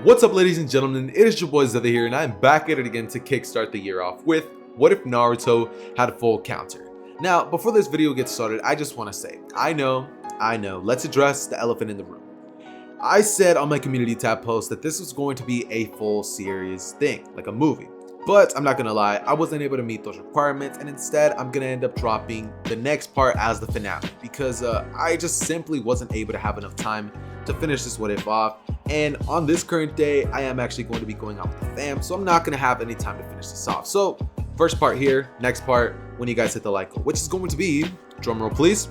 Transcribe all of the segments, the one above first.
What's up, ladies and gentlemen, it is your boy Xehther here, and I'm back at it again to kickstart the year off with what if Naruto had a full counter. Now, before this video gets started, I just want to say, I know, let's address the elephant in the room. I said on my community tab post that this was going to be a full series thing, like a movie. But I'm not gonna lie, I wasn't able to meet those requirements, and instead I'm gonna end up dropping the next part as the finale because I just simply wasn't able to have enough time to finish this what if off. And on this current day, I am actually going to be going out with the fam, so I'm not gonna have any time to finish this off. So first part here, next part when you guys hit the like goal, which is going to be, drumroll please,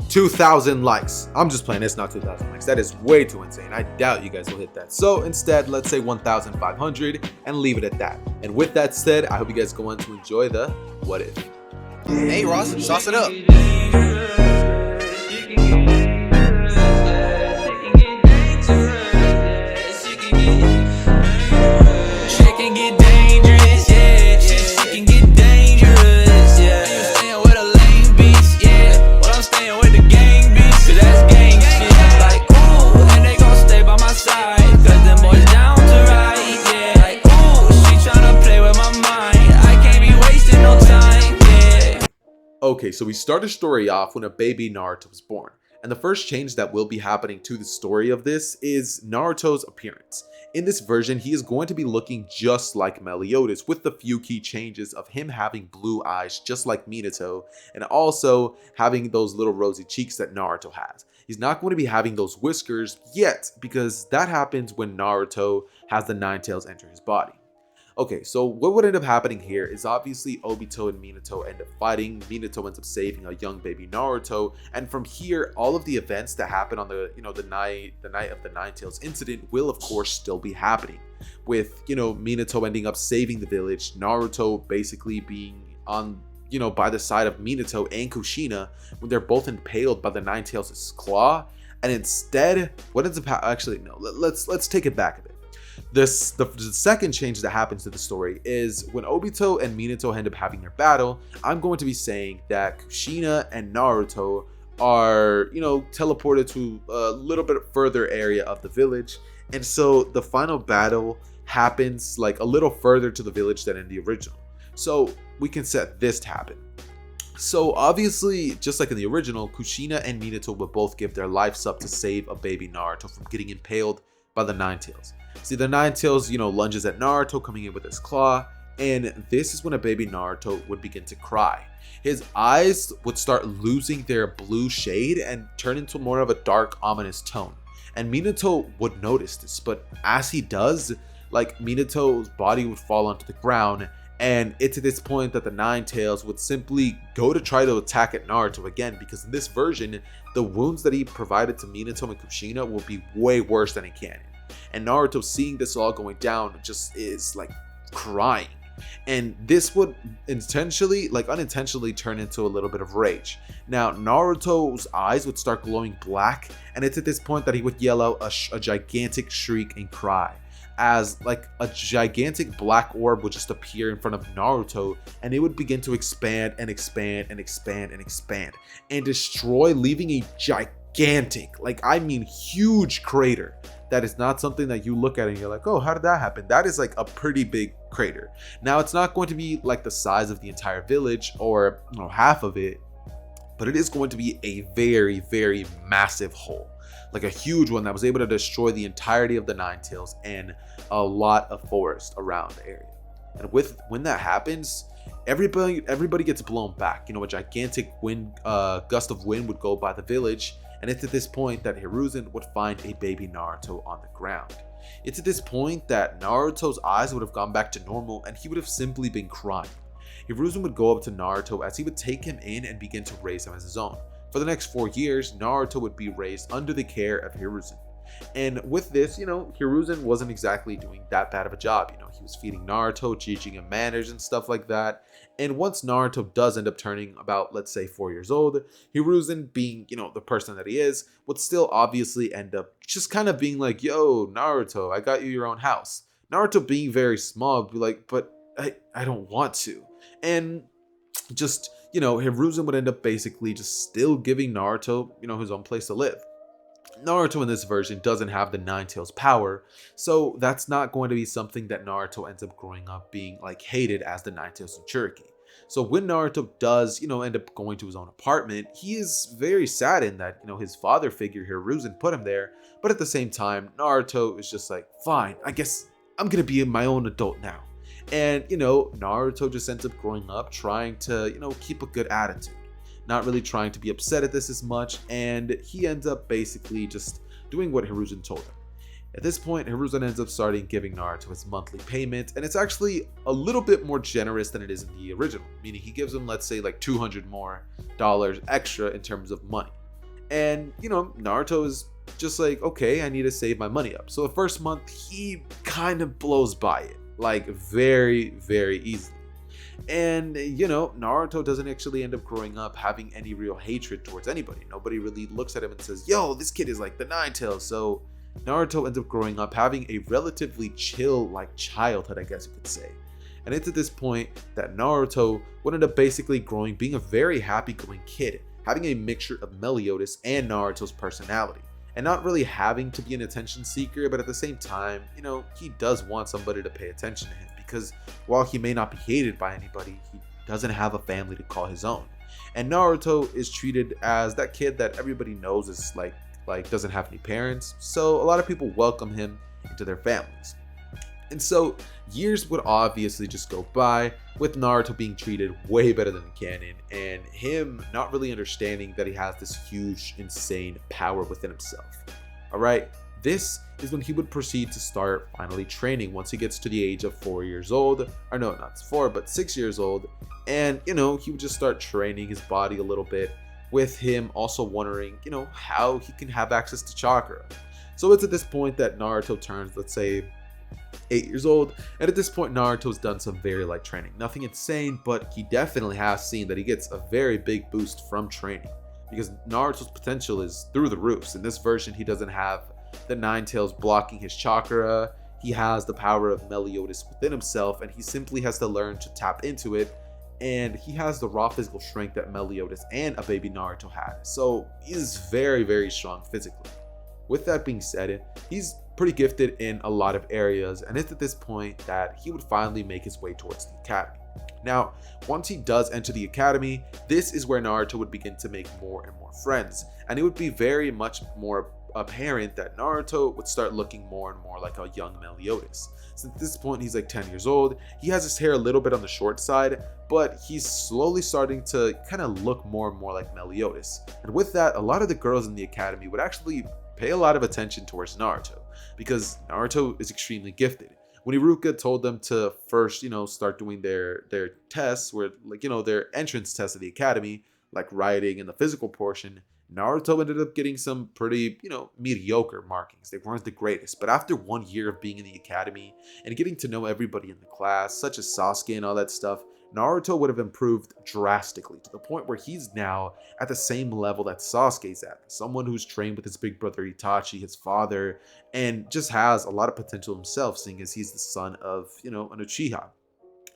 2,000 likes. I'm just playing, it's not 2,000 likes. That is way too insane. I doubt you guys will hit that. So instead, let's say 1,500 and leave it at that. And with that said, I hope you guys go on to enjoy the what if. Hey Ross, sauce it up. Okay, so we start the story off when a baby Naruto was born. And the first change that will be happening to the story of this is Naruto's appearance. In this version, he is going to be looking just like Meliodas, with the few key changes of him having blue eyes just like Minato, and also having those little rosy cheeks that Naruto has. He's not going to be having those whiskers yet, because that happens when Naruto has the Nine Tails enter his body. Okay, so what would end up happening here is obviously Obito and Minato end up fighting. Minato ends up saving a young baby Naruto, and from here, all of the events that happen on the night of the Nine Tails incident will of course still be happening. With Minato ending up saving the village, Naruto basically being on by the side of Minato and Kushina when they're both impaled by the Nine Tails' claw, and instead, what ends up actually no, let's take it back a bit. The second change that happens to the story is when Obito and Minato end up having their battle. I'm going to be saying that Kushina and Naruto are, teleported to a little bit further area of the village. And so the final battle happens like a little further to the village than in the original. So we can set this to happen. So obviously, just like in the original, Kushina and Minato will both give their lives up to save a baby Naruto from getting impaled by the Nine Tails. See, the Nine Tails, lunges at Naruto, coming in with his claw, and this is when a baby Naruto would begin to cry. His eyes would start losing their blue shade and turn into more of a dark, ominous tone. And Minato would notice this, but as he does, Minato's body would fall onto the ground, and it's at this point that the Nine Tails would simply go to try to attack at Naruto again, because in this version, the wounds that he provided to Minato and Kushina will be way worse than in canon. And Naruto, seeing this all going down, just is crying. And this would unintentionally turn into a little bit of rage. Now, Naruto's eyes would start glowing black, and it's at this point that he would yell out a gigantic shriek and cry, as a gigantic black orb would just appear in front of Naruto, and it would begin to expand and expand and expand and expand and destroy, leaving a gigantic, huge crater. That is not something that you look at and you're like, oh, how did that happen? That is a pretty big crater. Now, it's not going to be the size of the entire village or half of it, but it is going to be a very, very massive hole. A huge one that was able to destroy the entirety of the Nine Tails and a lot of forest around the area. And when that happens, everybody gets blown back. A gigantic gust of wind would go by the village, and it's at this point that Hiruzen would find a baby Naruto on the ground. It's at this point that Naruto's eyes would have gone back to normal, and he would have simply been crying. Hiruzen would go up to Naruto as he would take him in and begin to raise him as his own. For the next 4 years, Naruto would be raised under the care of Hiruzen. And with this, Hiruzen wasn't exactly doing that bad of a job. He was feeding Naruto, teaching him manners and stuff like that. And once Naruto does end up turning about, let's say, 4 years old, Hiruzen, being, the person that he is, would still obviously end up just kind of being like, yo, Naruto, I got you your own house. Naruto, being very small, would be like, but I don't want to. And just, Hiruzen would end up basically just still giving Naruto, his own place to live. Naruto in this version doesn't have the Nine Tails power, so that's not going to be something that Naruto ends up growing up being like hated as the Nine Tails Jinchuriki. So when Naruto does, end up going to his own apartment, he is very saddened that, his father figure Hiruzen put him there, but at the same time, Naruto is just like, fine, I guess I'm gonna be my own adult now. And, Naruto just ends up growing up trying to, keep a good attitude, not really trying to be upset at this as much, and he ends up basically just doing what Hiruzen told him. At this point, Hiruzen ends up starting giving Naruto his monthly payment, and it's actually a little bit more generous than it is in the original, meaning he gives him, let's say, like $200 more extra in terms of money. And, Naruto is just like, okay, I need to save my money up. So the first month, he kind of blows by it, like very, very easily. And, Naruto doesn't actually end up growing up having any real hatred towards anybody. Nobody really looks at him and says, yo, this kid is like the Nine Tails. So Naruto ends up growing up having a relatively chill, like, childhood, I guess you could say. And it's at this point that Naruto would end up basically growing, being a very happy-going kid, having a mixture of Meliodas and Naruto's personality, and not really having to be an attention seeker, but at the same time, he does want somebody to pay attention to him, because while he may not be hated by anybody, he doesn't have a family to call his own. And Naruto is treated as that kid that everybody knows is like doesn't have any parents, so a lot of people welcome him into their families. And so years would obviously just go by with Naruto being treated way better than the canon, and him not really understanding that he has this huge, insane power within himself. Alright, this is when he would proceed to start finally training once he gets to the age of 4 years old, or no, not 4, but 6 years old, and he would just start training his body a little bit, with him also wondering, how he can have access to chakra. So it's at this point that Naruto turns, let's say, 8 years old, and at this point Naruto's done some very light training. Nothing insane, but he definitely has seen that he gets a very big boost from training, because Naruto's potential is through the roofs. In this version, he doesn't have the Nine Tails blocking his chakra, he has the power of Meliodas within himself, and he simply has to learn to tap into it. And he has the raw physical strength that Meliodas and a baby Naruto had. So he's very, very strong physically. With that being said, he's pretty gifted in a lot of areas, and it's at this point that he would finally make his way towards the academy. Now, once he does enter the academy, this is where Naruto would begin to make more and more friends, and it would be very much more apparent that Naruto would start looking more and more like a young Meliodas. Since at this point he's like 10 years old, he has his hair a little bit on the short side, but he's slowly starting to kind of look more and more like Meliodas. And with that, a lot of the girls in the academy would actually pay a lot of attention towards Naruto, because Naruto is extremely gifted. When Iruka told them to first, start doing their tests, where their entrance tests of the academy, like writing and the physical portion, Naruto ended up getting some pretty, mediocre markings. They weren't the greatest, but after 1 year of being in the academy and getting to know everybody in the class, such as Sasuke and all that stuff, Naruto would have improved drastically to the point where he's now at the same level that Sasuke's at. Someone who's trained with his big brother Itachi, his father, and just has a lot of potential himself, seeing as he's the son of, an Uchiha.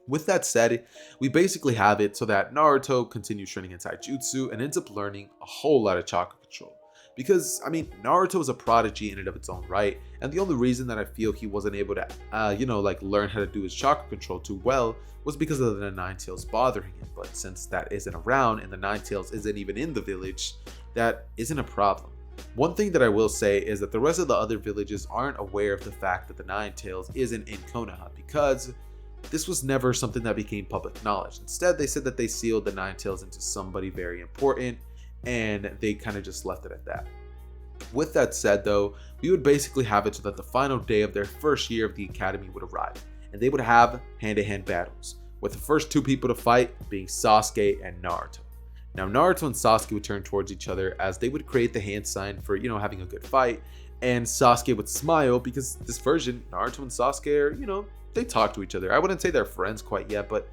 With that said, we basically have it so that Naruto continues training in Taijutsu and ends up learning a whole lot of chakra control. Because, Naruto is a prodigy in and of its own right, and the only reason that I feel he wasn't able to, learn how to do his chakra control too well was because of the Nine Tails bothering him. But since that isn't around and the Nine Tails isn't even in the village, that isn't a problem. One thing that I will say is that the rest of the other villages aren't aware of the fact that the Nine Tails isn't in Konoha, because this was never something that became public knowledge. Instead, they said that they sealed the Nine Tails into somebody very important, and they kind of just left it at that. With that said though, we would basically have it so that the final day of their first year of the academy would arrive, and they would have hand-to-hand battles, with the first two people to fight being Sasuke and Naruto. Now Naruto and Sasuke would turn towards each other as they would create the hand sign for, having a good fight, and Sasuke would smile because this version, Naruto and Sasuke are, they talk to each other. I wouldn't say they're friends quite yet, but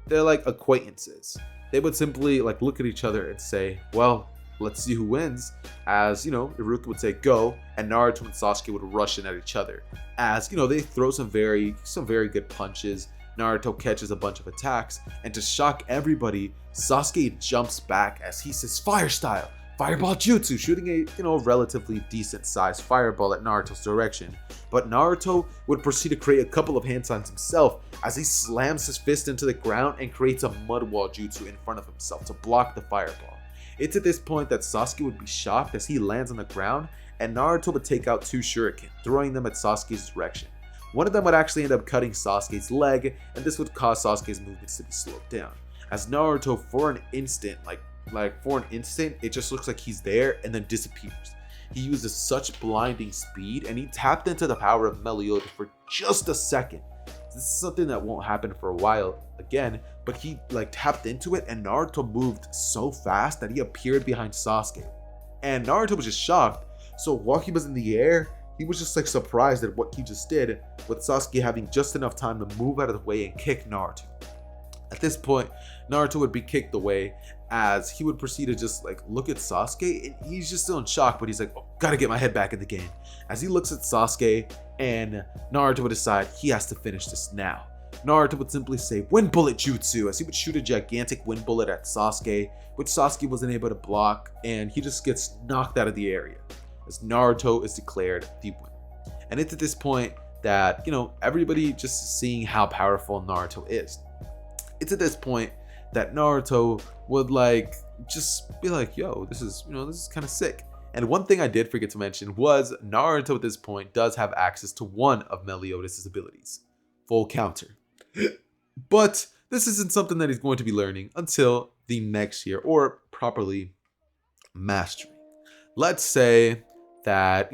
they're like acquaintances. They would simply look at each other and say, well, let's see who wins, as Iruka would say go, and Naruto and Sasuke would rush in at each other, as they throw some very good punches. Naruto catches a bunch of attacks, and to shock everybody, Sasuke jumps back as he says fire style, Fireball Jutsu, shooting a relatively decent sized fireball at Naruto's direction. But Naruto would proceed to create a couple of hand signs himself as he slams his fist into the ground and creates a mud wall jutsu in front of himself to block the fireball. It's at this point that Sasuke would be shocked as he lands on the ground, and Naruto would take out 2 shuriken, throwing them at Sasuke's direction. One of them would actually end up cutting Sasuke's leg, and this would cause Sasuke's movements to be slowed down. As Naruto, for an instant, it just looks like he's there and then disappears. He uses such blinding speed, and he tapped into the power of Meliodas for just a second. This is something that won't happen for a while again, but he tapped into it, and Naruto moved so fast that he appeared behind Sasuke. And Naruto was just shocked, so while he was in the air, he was just surprised at what he just did, with Sasuke having just enough time to move out of the way and kick Naruto. At this point, Naruto would be kicked away as he would proceed to just look at Sasuke, and he's just still in shock, but he's like, oh, gotta get my head back in the game. As he looks at Sasuke, and Naruto would decide he has to finish this now. Naruto would simply say wind bullet jutsu as he would shoot a gigantic wind bullet at Sasuke, which Sasuke wasn't able to block, and he just gets knocked out of the area as Naruto is declared the winner. And it's at this point that, everybody just seeing how powerful Naruto is. It's at this point that Naruto would just be like, yo, this is kind of sick. And one thing I did forget to mention was Naruto at this point does have access to one of Meliodas' abilities, full counter. But this isn't something that he's going to be learning until the next year, or properly mastering. Let's say that,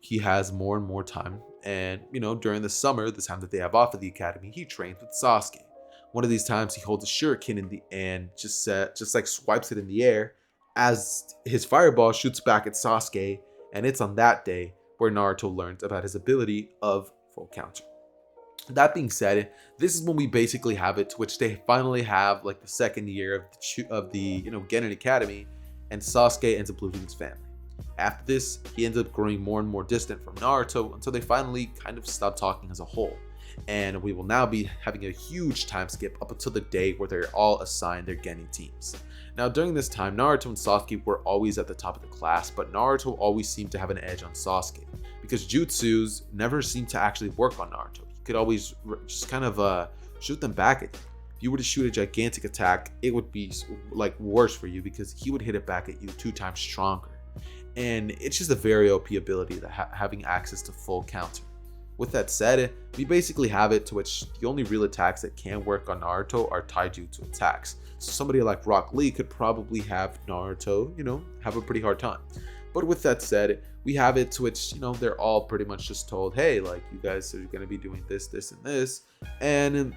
he has more and more time, and, during the summer, the time that they have off of the academy, he trains with Sasuke. One of these times he holds a shuriken in the and just swipes it in the air as his fireball shoots back at Sasuke, and it's on that day where Naruto learns about his ability of full counter. That being said, this is when we basically have it to which they finally have the second year of the Genin Academy, and Sasuke ends up losing his family. After this, he ends up growing more and more distant from Naruto until they finally kind of stop talking as a whole. And we will now be having a huge time skip up until the day where they're all assigned their Genin teams. Now during this time, Naruto and Sasuke were always at the top of the class, but Naruto always seemed to have an edge on Sasuke because jutsus never seemed to actually work on Naruto. He could always just kind of shoot them back at you. If you were to shoot a gigantic attack, it would be worse for you because he would hit it back at you 2 times stronger. And it's just a very OP ability that having access to full counter. With that said, we basically have it to which the only real attacks that can work on Naruto are taijutsu attacks. So somebody like Rock Lee could probably have Naruto, have a pretty hard time. But with that said, we have it to which, they're all pretty much just told, hey, you guys are going to be doing this, this, and this. And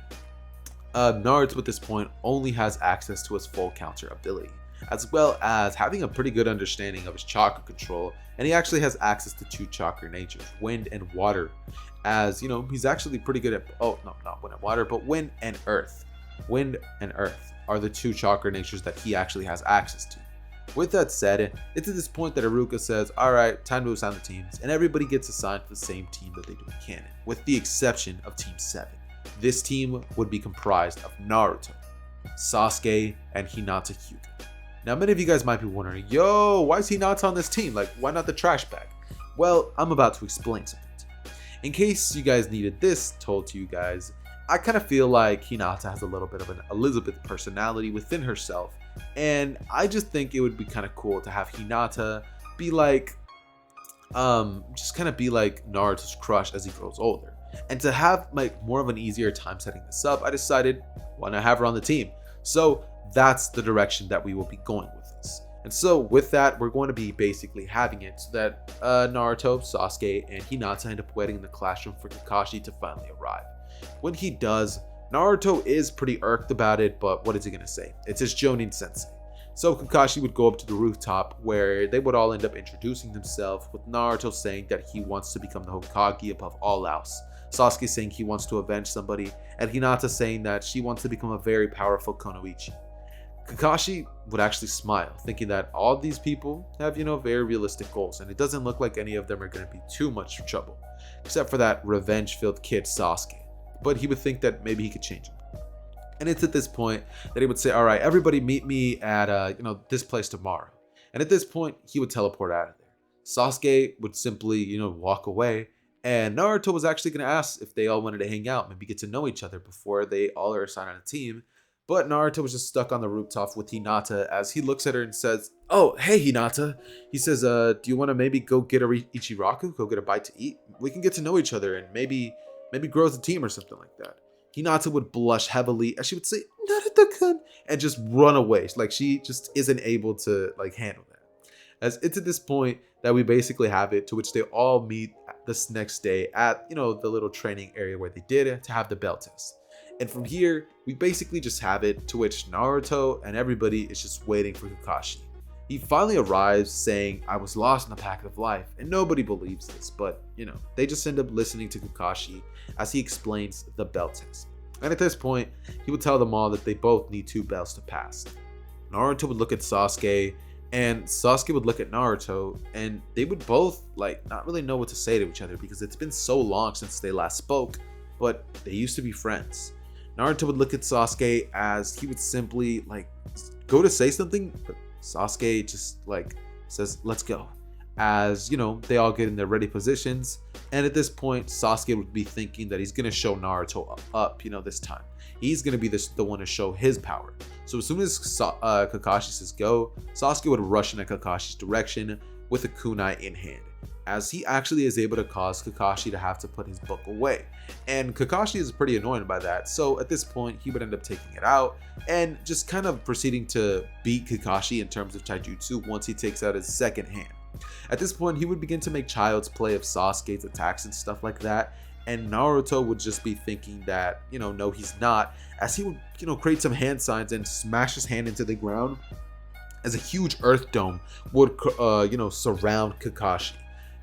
Naruto at this point only has access to his full counter ability, as well as having a pretty good understanding of his chakra control, and he actually has access to 2 chakra natures, wind and water, as he's actually pretty good at, not wind and water, but wind and earth. Wind and earth are the 2 chakra natures that he actually has access to. With that said, it's at this point that Iruka says, alright, time to assign the teams, and everybody gets assigned to the same team that they do in canon, with the exception of Team 7. This team would be comprised of Naruto, Sasuke, and Hinata Hyuga. Now, many of you guys might be wondering, yo, why is Hinata on this team? Why not the trash bag? Well, I'm about to explain something. In case you guys needed this told to you guys, I kind of feel like Hinata has a little bit of an Elizabeth personality within herself, and I just think it would be kind of cool to have Hinata be just kind of be like Naruto's crush as he grows older. And to have more of an easier time setting this up, I decided, why not have her on the team? So that's the direction that we will be going with this. And so with that, we're going to be basically having it so that Naruto, Sasuke, and Hinata end up waiting in the classroom for Kakashi to finally arrive. When he does, Naruto is pretty irked about it, but what is he going to say? It's his Jonin sensei. So Kakashi would go up to the rooftop where they would all end up introducing themselves, with Naruto saying that he wants to become the Hokage above all else, Sasuke saying he wants to avenge somebody, and Hinata saying that she wants to become a very powerful Kunoichi. Kakashi would actually smile, thinking that all these people have, very realistic goals, and it doesn't look like any of them are going to be too much trouble, except for that revenge-filled kid Sasuke. But he would think that maybe he could change him. And it's at this point that he would say, all right, everybody meet me at, this place tomorrow. And at this point, he would teleport out of there. Sasuke would simply, walk away. And Naruto was actually going to ask if they all wanted to hang out, maybe get to know each other before they all are assigned on a team. But Naruto was just stuck on the rooftop with Hinata as he looks at her and says, "Oh, hey, Hinata." He says, do you want to maybe go get a Ichiraku, go get a bite to eat? We can get to know each other and maybe grow as a team or something like that. Hinata would blush heavily as she would say, "Naruto-kun," and just run away. Like she just isn't able to handle that. As it's at this point that we basically have it, to which they all meet this next day at, the little training area where they did it to have the bell test. And from here, we basically just have it to which Naruto and everybody is just waiting for Kakashi. He finally arrives saying, "I was lost in the path of life," and nobody believes this, but they just end up listening to Kakashi as he explains the bell test. And at this point, he would tell them all that they both need 2 bells to pass. Naruto would look at Sasuke, and Sasuke would look at Naruto, and they would both not really know what to say to each other because it's been so long since they last spoke, but they used to be friends. Naruto would look at Sasuke as he would simply go to say something, but Sasuke just says, "Let's go." As they all get in their ready positions, and at this point Sasuke would be thinking that he's gonna show Naruto up, this time. He's gonna be the one to show his power. So as soon as Kakashi says go, Sasuke would rush in Kakashi's direction with a kunai in hand, as he actually is able to cause Kakashi to have to put his book away. And Kakashi is pretty annoyed by that, so at this point he would end up taking it out and just kind of proceeding to beat Kakashi in terms of taijutsu once he takes out his second hand. At this point he would begin to make child's play of Sasuke's attacks and stuff like that, and Naruto would just be thinking that, no he's not, as he would, create some hand signs and smash his hand into the ground as a huge earth dome would, surround Kakashi.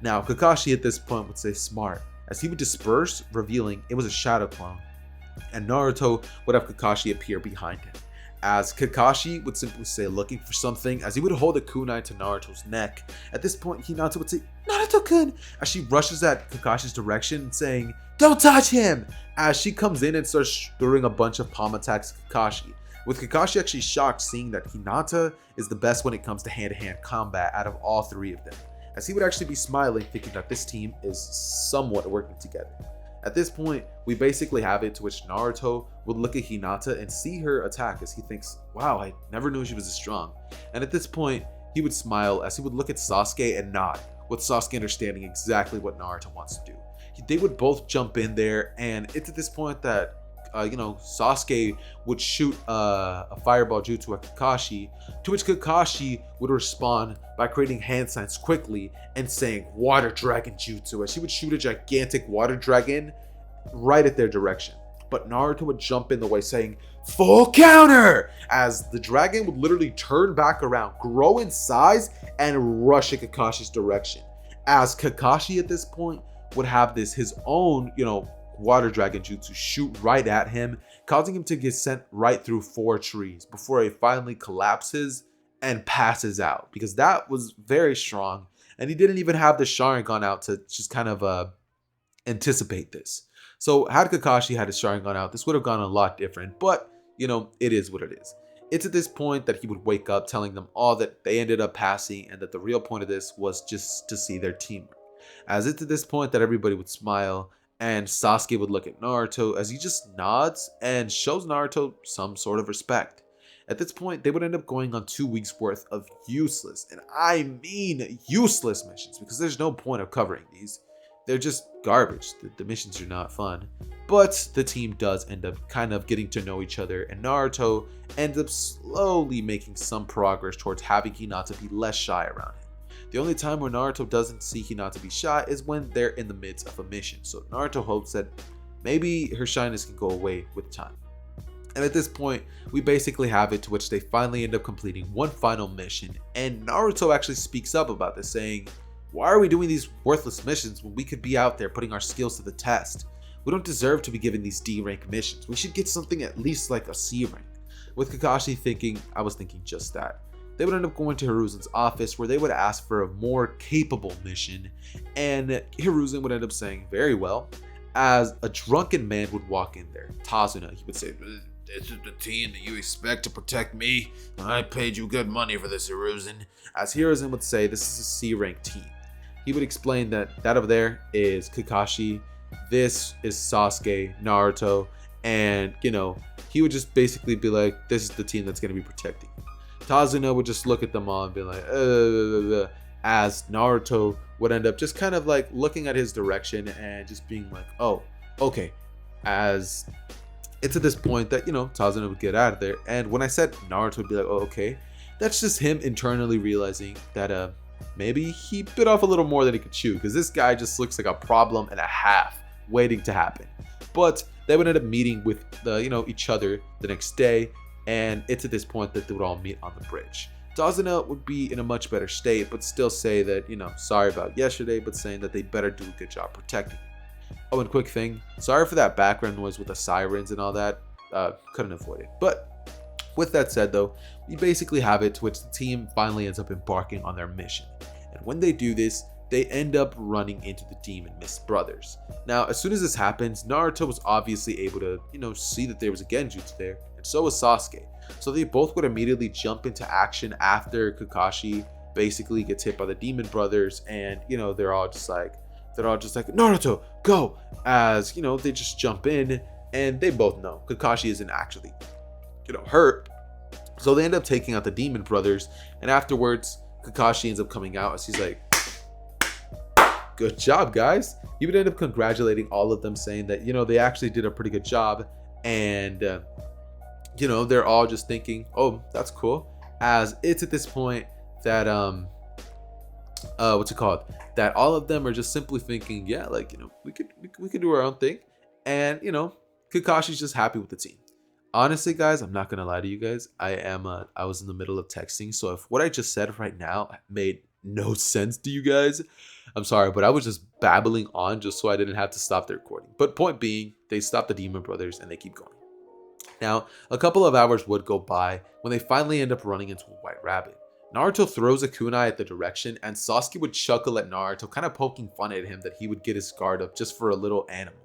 Now, Kakashi at this point would say smart, as he would disperse, revealing it was a shadow clone, and Naruto would have Kakashi appear behind him. As Kakashi would simply say looking for something, as he would hold a kunai to Naruto's neck. At this point, Hinata would say, "Naruto-kun," as she rushes at Kakashi's direction, saying, "Don't touch him," as she comes in and starts throwing a bunch of palm attacks at Kakashi, with Kakashi actually shocked seeing that Hinata is the best when it comes to hand-to-hand combat out of all 3 of them, as he would actually be smiling thinking that this team is somewhat working together. At this point, we basically have it to which Naruto would look at Hinata and see her attack as he thinks, "Wow, I never knew she was this strong." And at this point, he would smile as he would look at Sasuke and nod, with Sasuke understanding exactly what Naruto wants to do. They would both jump in there, and it's at this point that Sasuke would shoot a fireball jutsu at Kakashi, to which Kakashi would respond by creating hand signs quickly and saying water dragon jutsu, as he would shoot a gigantic water dragon right at their direction. But Naruto would jump in the way saying full counter, as the dragon would literally turn back around, grow in size, and rush at Kakashi's direction. As Kakashi at this point would have his own, water dragon jutsu shoot right at him, causing him to get sent right through 4 trees before he finally collapses and passes out, because that was very strong and he didn't even have the Sharingan out to just kind of anticipate this. So had Kakashi had his Sharingan out, this would have gone a lot different, but it is what it is. It's at this point that he would wake up telling them all that they ended up passing and that the real point of this was just to see their teamwork. As it's at this point that everybody would smile, and Sasuke would look at Naruto as he just nods and shows Naruto some sort of respect. At this point, they would end up going on 2 weeks worth of useless, and I mean useless missions, because there's no point of covering these. They're just garbage. The missions are not fun. But the team does end up kind of getting to know each other, and Naruto ends up slowly making some progress towards having Hinata be less shy around him. The only time where Naruto doesn't see Hinata be shy is when they're in the midst of a mission, so Naruto hopes that maybe her shyness can go away with time. And at this point, we basically have it to which they finally end up completing one final mission, and Naruto actually speaks up about this, saying, "Why are we doing these worthless missions when we could be out there putting our skills to the test? We don't deserve to be given these D rank missions. We should get something at least like a C rank." With Kakashi thinking, I was thinking just that. They would end up going to Hiruzen's office, where they would ask for a more capable mission, and Hiruzen would end up saying, "Very well," as a drunken man would walk in there. Tazuna, he would say, This is the team that you expect to protect me? I paid you good money for this, Hiruzen. As Hiruzen would say, this is a C-rank team. He would explain that that over there is Kakashi, this is Sasuke, Naruto, and, he would just basically be like, this is the team that's going to be protecting you. Tazuna would just look at them all and be like, as Naruto would end up just kind of like looking at his direction and just being like, oh, okay. As it's at this point that, Tazuna would get out of there. And when I said Naruto would be like, oh, okay, that's just him internally realizing that maybe he bit off a little more than he could chew, because this guy just looks like a problem and a half waiting to happen. But they would end up meeting with each other the next day, and it's at this point that they would all meet on the bridge. Tazuna would be in a much better state, but still say that, sorry about yesterday, but saying that they better do a good job protecting him. Oh, and quick thing, sorry for that background noise with the sirens and all that, couldn't avoid it. But with that said though, we basically have it to which the team finally ends up embarking on their mission. And when they do this, they end up running into the Demon Mist brothers. Now, as soon as this happens, Naruto was obviously able to, see that there was a Genjutsu there, and so was Sasuke. So they both would immediately jump into action after Kakashi basically gets hit by the Demon brothers, and they're all just like Naruto, go! As they just jump in, and they both know Kakashi isn't actually hurt. So they end up taking out the Demon brothers, and afterwards Kakashi ends up coming out as he's like, good job, guys. He would end up congratulating all of them, saying that they actually did a pretty good job, and they're all just thinking, oh, that's cool. As it's at this point that that all of them are just simply thinking, yeah, like we could do our own thing, and Kakashi's just happy with the team. Honestly, guys, I'm not gonna lie to you guys. I was in the middle of texting, so if what I just said right now made no sense to you guys, I'm sorry, but I was just babbling on just so I didn't have to stop the recording. But point being, they stop the Demon brothers and they keep going. Now, a couple of hours would go by when they finally end up running into a white rabbit. Naruto throws a kunai at the direction, and Sasuke would chuckle at Naruto, kind of poking fun at him that he would get his guard up just for a little animal.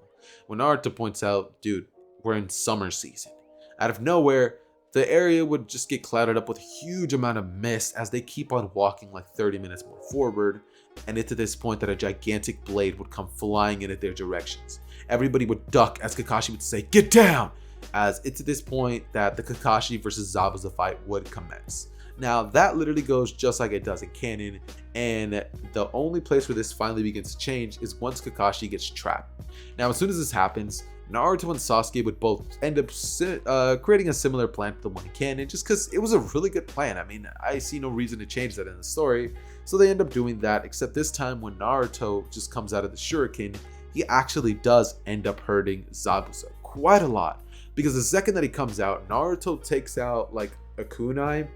When Naruto points out, dude, we're in summer season. Out of nowhere, the area would just get clouded up with a huge amount of mist as they keep on walking like 30 minutes more forward, and it's at this point that a gigantic blade would come flying in at their directions. Everybody would duck as Kakashi would say, get down! As it's at this point that the Kakashi versus Zabuza fight would commence. Now, that literally goes just like it does in canon, and the only place where this finally begins to change is once Kakashi gets trapped. Now, as soon as this happens, Naruto and Sasuke would both end up creating a similar plan to the one in canon, just because it was a really good plan. I mean, I see no reason to change that in the story, so they end up doing that, except this time when Naruto just comes out of the shuriken, he actually does end up hurting Zabuza quite a lot, because the second that he comes out, Naruto takes out like a kunai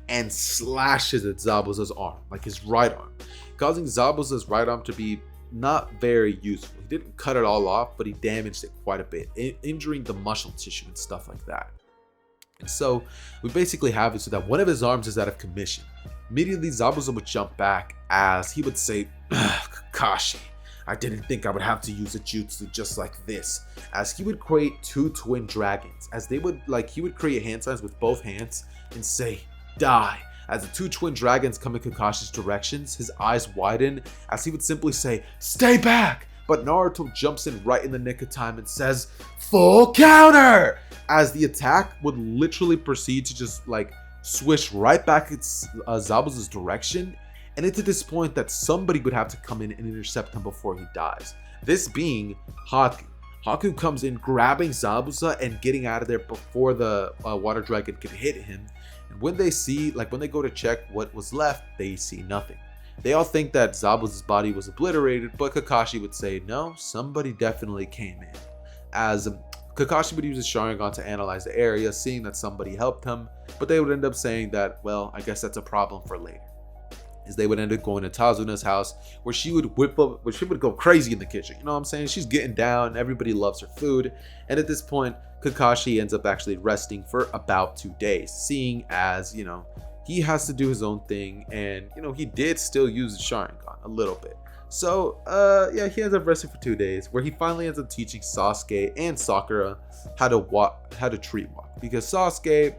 and slashes at Zabuza's arm, like his right arm, causing Zabuza's right arm to be not very useful. He didn't cut it all off, but he damaged it quite a bit, injuring the muscle tissue and stuff like that. And so we basically have it so that one of his arms is out of commission. Immediately Zabuza would jump back as he would say, Kakashi, I didn't think I would have to use a jutsu just like this, as he would create two twin dragons, as he would create hand signs with both hands and say, die. As the two twin dragons come in Kakashi's directions, his eyes widen as he would simply say, stay back! But Naruto jumps in right in the nick of time and says, full counter! As the attack would literally proceed to just like swish right back at Zabuza's direction, and it's at this point that somebody would have to come in and intercept him before he dies. This being Haku. Haku comes in grabbing Zabuza and getting out of there before the water dragon could hit him. And when they go to check what was left, they see nothing. They all think that Zabuza's body was obliterated, but Kakashi would say, no, somebody definitely came in. As Kakashi would use his Sharingan to analyze the area, seeing that somebody helped him, but they would end up saying that, well, I guess that's a problem for later. As they would end up going to Tazuna's house, where she would go crazy in the kitchen. You know what I'm saying? She's getting down, everybody loves her food, and at this point, Kakashi ends up actually resting for about 2 days, seeing as, he has to do his own thing, and, he did still use the Sharingan a little bit. So, yeah, he ends up resting for 2 days, where he finally ends up teaching Sasuke and Sakura how to tree walk, because Sasuke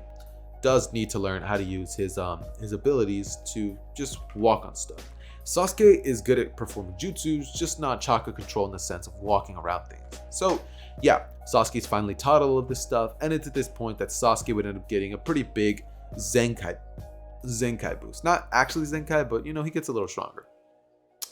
does need to learn how to use his abilities to just walk on stuff. Sasuke is good at performing jutsus, just not chakra control in the sense of walking around things. So, yeah, Sasuke's finally taught all of this stuff, and it's at this point that Sasuke would end up getting a pretty big Zenkai boost. Not actually Zenkai, but he gets a little stronger.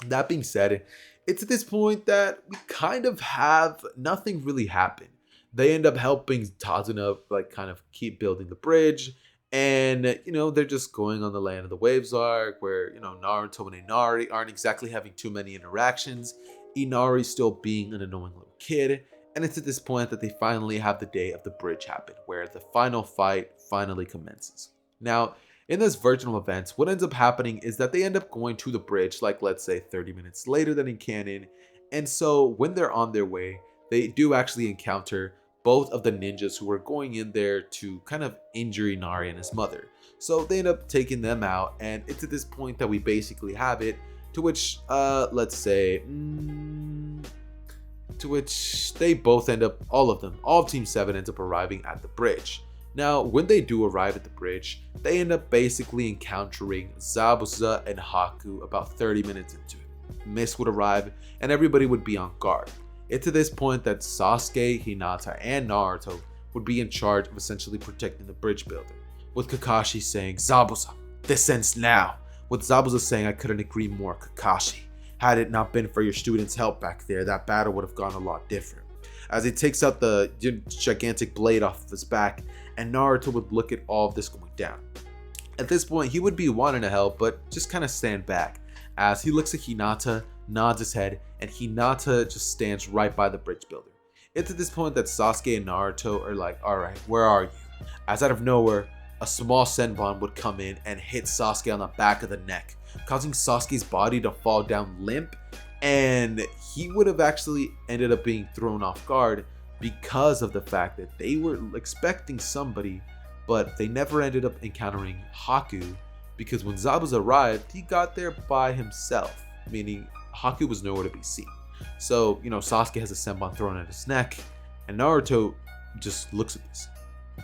That being said, it's at this point that we kind of have nothing really happen. They end up helping Tazuna like kind of keep building the bridge, and they're just going on the Land of the Waves arc, where Naruto and Inari aren't exactly having too many interactions. Inari still being an annoying little kid, and it's at this point that they finally have the day of the bridge happen, where the final fight finally commences. Now, in this version of events, what ends up happening is that they end up going to the bridge, like let's say 30 minutes later than in canon. And so when they're on their way, they do actually encounter both of the ninjas who are going in there to kind of injure Inari and his mother. So they end up taking them out, and it's at this point that we basically have it, to which, let's say, to which they both end up, all of Team 7 ends up arriving at the bridge. Now, when they do arrive at the bridge, they end up basically encountering Zabuza and Haku about 30 minutes into it. Mist would arrive, and everybody would be on guard. It's at this point that Sasuke, Hinata, and Naruto would be in charge of essentially protecting the bridge builder, with Kakashi saying, "Zabuza, this ends now," with Zabuza saying, "I couldn't agree more, Kakashi. Had it not been for your students' help back there, that battle would have gone a lot different." As he takes out the gigantic blade off of his back, and Naruto would look at all of this going down. At this point, he would be wanting to help, but just kind of stand back, as he looks at Hinata, nods his head, and Hinata just stands right by the bridge builder. It's at this point that Sasuke and Naruto are like, "Alright, where are you?" As out of nowhere, a small senbon would come in and hit Sasuke on the back of the neck, causing Sasuke's body to fall down limp, and he would have actually ended up being thrown off guard because of the fact that they were expecting somebody, but they never ended up encountering Haku, because when Zabuza arrived, he got there by himself, meaning Haku was nowhere to be seen. So, Sasuke has a senbon thrown at his neck, and Naruto just looks at this.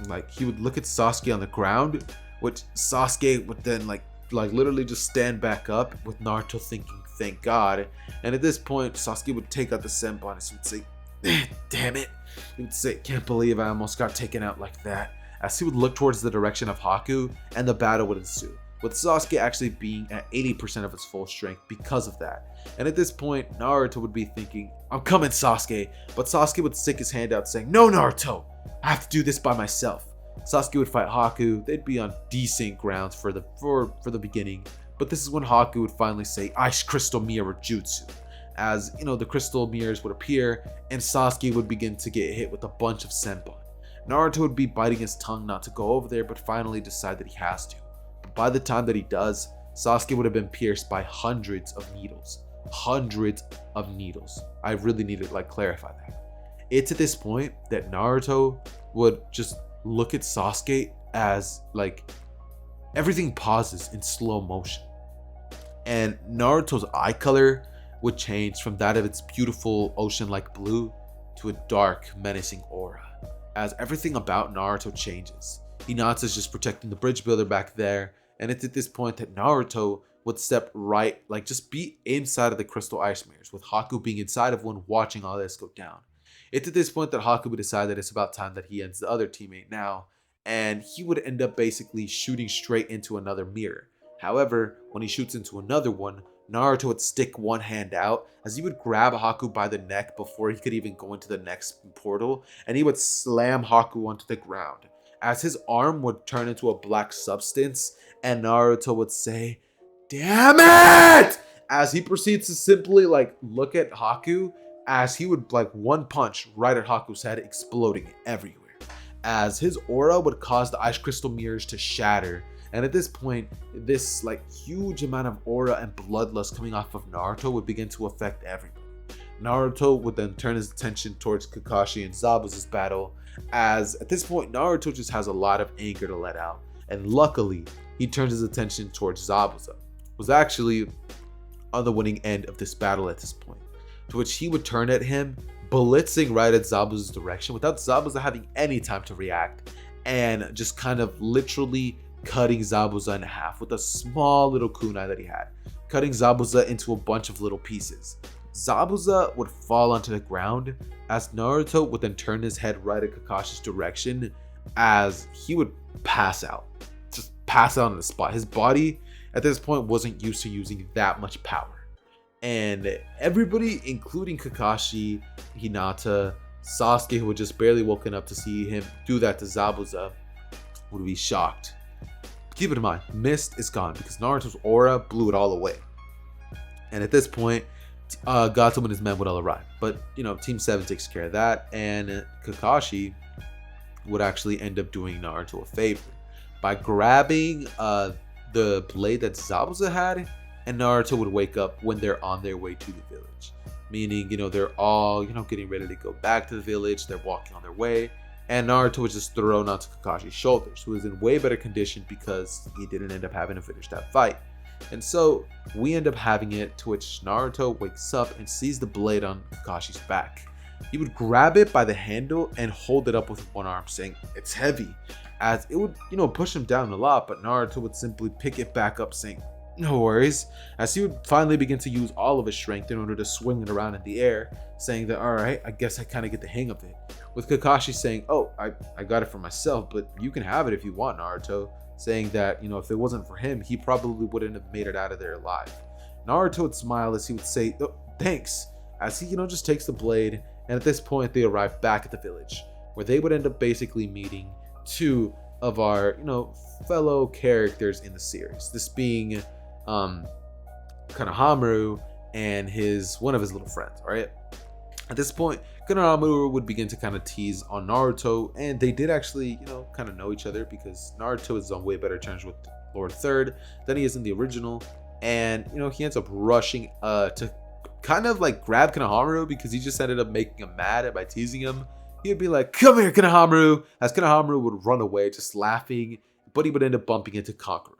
Like, he would look at Sasuke on the ground, which Sasuke would then like literally just stand back up, with Naruto thinking, "Thank God." And at this point, Sasuke would take out the senbon and would say, "Damn it." He would say, "Can't believe I almost got taken out like that," as he would look towards the direction of Haku, and the battle would ensue, with Sasuke actually being at 80% of his full strength because of that. And at this point, Naruto would be thinking, "I'm coming, Sasuke," but Sasuke would stick his hand out saying, "No, Naruto, I have to do this by myself." Sasuke would fight Haku. They'd be on decent grounds for the beginning, but this is when Haku would finally say, "Ice Crystal Mirror Jutsu," as the crystal mirrors would appear, and Sasuke would begin to get hit with a bunch of senbon. Naruto would be biting his tongue not to go over there, but finally decide that he has to. But by the time that he does, Sasuke would have been pierced by hundreds of needles. Hundreds of needles. I really need to clarify that. It's at this point that Naruto would just look at Sasuke as everything pauses in slow motion, and Naruto's eye color would change from that of its beautiful ocean-like blue to a dark, menacing aura, as everything about Naruto changes. Hinata's just protecting the bridge builder back there, and it's at this point that Naruto would step right, just be inside of the crystal ice mirrors, with Haku being inside of one watching all this go down. It's at this point that Haku would decide that it's about time that he ends the other teammate now, and he would end up basically shooting straight into another mirror. However, when he shoots into another one, Naruto would stick one hand out, as he would grab Haku by the neck before he could even go into the next portal, and he would slam Haku onto the ground, as his arm would turn into a black substance, and Naruto would say, "Damn it!" as he proceeds to simply look at Haku, as he would one punch right at Haku's head, exploding it everywhere, as his aura would cause the ice crystal mirrors to shatter. And at this point, this huge amount of aura and bloodlust coming off of Naruto would begin to affect everybody. Naruto would then turn his attention towards Kakashi and Zabuza's battle, as at this point Naruto just has a lot of anger to let out, and luckily he turns his attention towards Zabuza, who's actually on the winning end of this battle at this point, to which he would turn at him, blitzing right at Zabuza's direction without Zabuza having any time to react, and just kind of literally cutting Zabuza in half with a small little kunai that he had, cutting Zabuza into a bunch of little pieces. Zabuza would fall onto the ground as Naruto would then turn his head right at Kakashi's direction as he would pass out. Just pass out on the spot. His body at this point wasn't used to using that much power. And everybody, including Kakashi, Hinata, Sasuke, who had just barely woken up to see him do that to Zabuza, would be shocked. Keep it in mind, Mist is gone because Naruto's aura blew it all away. And at this point, Gato and his men would all arrive. But, Team 7 takes care of that. And Kakashi would actually end up doing Naruto a favor by grabbing the blade that Zabuza had, and Naruto would wake up when they're on their way to the village. Meaning, they're all, getting ready to go back to the village. They're walking on their way. And Naruto was just thrown onto Kakashi's shoulders, who is in way better condition because he didn't end up having to finish that fight. And so we end up having it to which Naruto wakes up and sees the blade on Kakashi's back. He would grab it by the handle and hold it up with one arm, saying it's heavy, as it would, push him down a lot, but Naruto would simply pick it back up, saying no worries, as he would finally begin to use all of his strength in order to swing it around in the air, saying that, all right, I guess I kind of get the hang of it. With Kakashi saying, oh, I got it for myself, but you can have it if you want, Naruto, saying that, if it wasn't for him, he probably wouldn't have made it out of there alive. Naruto would smile as he would say, oh, thanks, as he, just takes the blade, and at this point, they arrive back at the village, where they would end up basically meeting two of our, fellow characters in the series. This being Konohamaru and one of his little friends, all right? At this point, Konohamaru would begin to kind of tease on Naruto, and they did actually, kind of know each other because Naruto is on way better terms with Lord Third than he is in the original, and, he ends up rushing to kind of like grab Konohamaru because he just ended up making him mad by teasing him. He'd be like, come here, Konohamaru, as Konohamaru would run away just laughing, but he would end up bumping into Kankuro.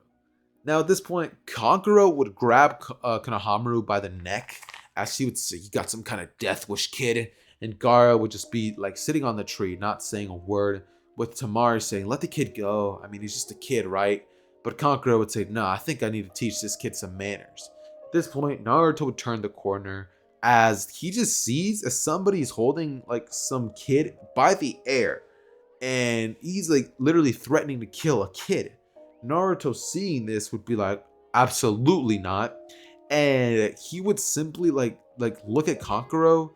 Now at this point, Kankuro would grab Konohamaru by the neck as he would say, you got some kind of death wish, kid. And Gaara would just be like sitting on the tree, not saying a word, with Tamari saying, let the kid go. I mean, he's just a kid, right? But Kankuro would say, nah, I think I need to teach this kid some manners. At this point, Naruto would turn the corner as he just sees as somebody's holding like some kid by the air. And he's like literally threatening to kill a kid. Naruto seeing this would be like, absolutely not. And he would simply like look at Kankuro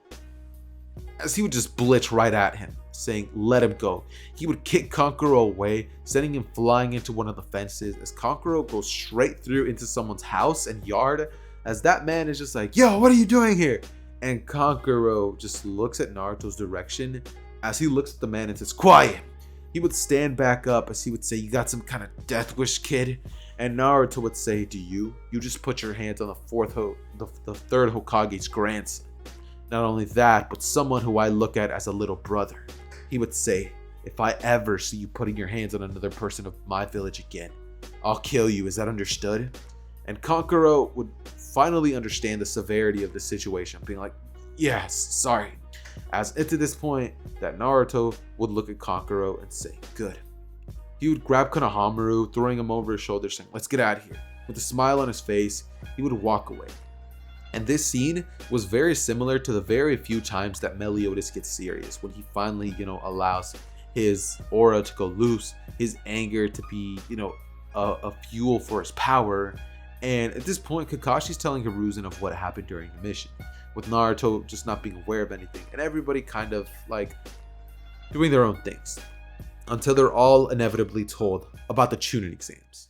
as he would just blitz right at him, saying, let him go. He would kick Kankuro away, sending him flying into one of the fences as Kankuro goes straight through into someone's house and yard, as that man is just like, yo, what are you doing here? And Kankuro just looks at Naruto's direction as he looks at the man and says, quiet. He would stand back up as he would say, you got some kind of death wish, kid? And Naruto would say, do you? You just put your hands on the third Hokage's grandson. Not only that, but someone who I look at as a little brother. He would say, if I ever see you putting your hands on another person of my village again, I'll kill you. Is that understood? And Kankuro would finally understand the severity of the situation, being like, yes, sorry. As into this point, that Naruto would look at Kankuro and say, good. He would grab Konohamaru, throwing him over his shoulder, saying, let's get out of here. With a smile on his face, he would walk away. And this scene was very similar to the very few times that Meliodas gets serious, when he finally, allows his aura to go loose, his anger to be, a fuel for his power. And at this point, Kakashi's telling Hiruzen of what happened during the mission, with Naruto just not being aware of anything, and everybody kind of like doing their own things, until they're all inevitably told about the Chunin exams.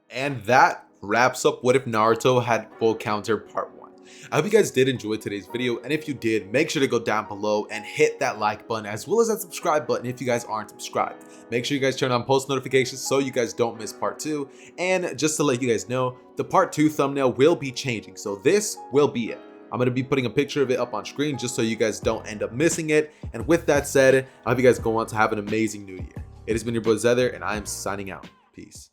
And that wraps up What If Naruto Had Full Counter Part 1. I hope you guys did enjoy today's video, and if you did, make sure to go down below and hit that like button as well as that subscribe button if you guys aren't subscribed. Make sure you guys turn on post notifications so you guys don't miss part 2. And just to let you guys know, the part 2 thumbnail will be changing, so this will be it. I'm going to be putting a picture of it up on screen just so you guys don't end up missing it. And with that said, I hope you guys go on to have an amazing new year. It has been your boy Xehther, and I am signing out. Peace.